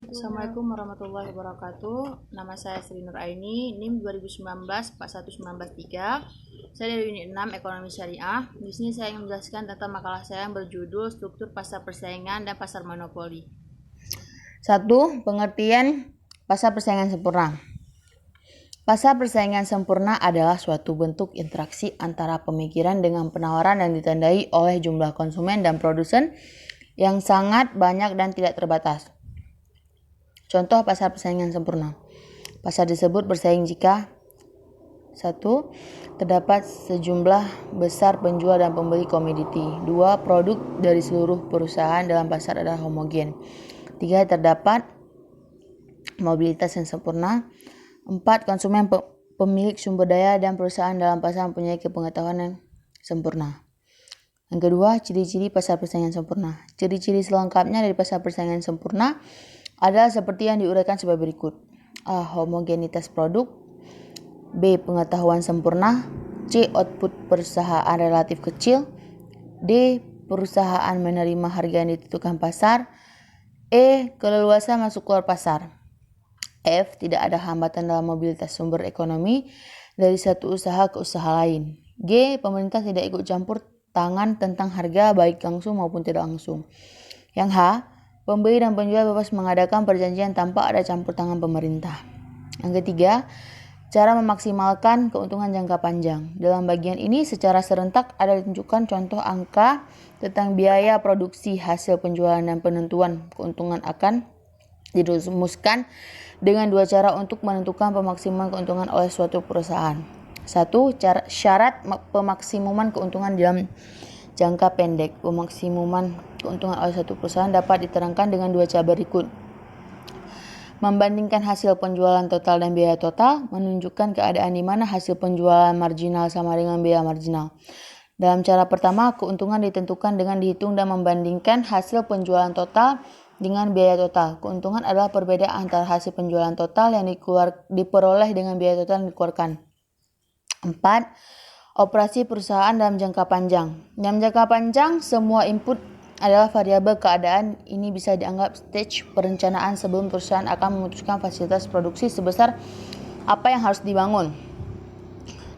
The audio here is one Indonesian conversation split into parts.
Assalamualaikum warahmatullahi wabarakatuh. Nama saya Sri Nur Aini, NIM 2019-41193. Saya dari unit 6 Ekonomi Syariah. Di sini saya ingin menjelaskan tentang makalah saya yang berjudul Struktur Pasar Persaingan dan Pasar Monopoli. 1. Pengertian pasar persaingan sempurna. Pasar persaingan sempurna adalah suatu bentuk interaksi antara pemikiran dengan penawaran yang ditandai oleh jumlah konsumen dan produsen yang sangat banyak dan tidak terbatas. Contoh pasar persaingan sempurna. Pasar disebut bersaing jika 1. Terdapat sejumlah besar penjual dan pembeli komoditi. 2. Produk dari seluruh perusahaan dalam pasar adalah homogen. 3. Terdapat mobilitas yang sempurna. 4. Konsumen, pemilik sumber daya dan perusahaan dalam pasar mempunyai kepengetahuan yang sempurna. Yang kedua, ciri-ciri pasar persaingan sempurna. Ciri-ciri selengkapnya dari pasar persaingan sempurna adalah seperti yang diuraikan sebagai berikut. A. Homogenitas produk. B. Pengetahuan sempurna. C. Output perusahaan relatif kecil. D. Perusahaan menerima harga yang ditentukan pasar. E. Keleluasan masuk keluar pasar. F. Tidak ada hambatan dalam mobilitas sumber ekonomi dari satu usaha ke usaha lain. G. Pemerintah tidak ikut campur tangan tentang harga baik langsung maupun tidak langsung. Yang H. Pembeli dan penjual bebas mengadakan perjanjian tanpa ada campur tangan pemerintah. Yang ketiga, cara memaksimalkan keuntungan jangka panjang. Dalam bagian ini secara serentak ada ditunjukkan contoh angka tentang biaya produksi, hasil penjualan dan penentuan keuntungan akan dirumuskan dengan dua cara untuk menentukan pemaksimuman keuntungan oleh suatu perusahaan. 1. Syarat pemaksimuman keuntungan dalam jangka pendek. Pemaksimuman keuntungan oleh suatu perusahaan dapat diterangkan dengan dua cara berikut. Membandingkan hasil penjualan total dan biaya total, menunjukkan keadaan di mana hasil penjualan marginal sama dengan biaya marginal. Dalam cara pertama, keuntungan ditentukan dengan dihitung dan membandingkan hasil penjualan total dengan biaya total. Keuntungan adalah perbedaan antara hasil penjualan total yang diperoleh dengan biaya total yang dikeluarkan. 4. Operasi perusahaan dalam jangka panjang. Dalam jangka panjang, semua input adalah variabel keadaan. Ini bisa dianggap stage perencanaan sebelum perusahaan akan memutuskan fasilitas produksi sebesar apa yang harus dibangun.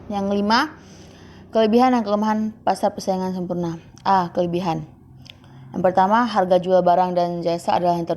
Yang 5. Kelebihan dan kelemahan pasar persaingan sempurna. A. Kelebihan. Yang pertama, harga jual barang dan jasa adalah yang termurah.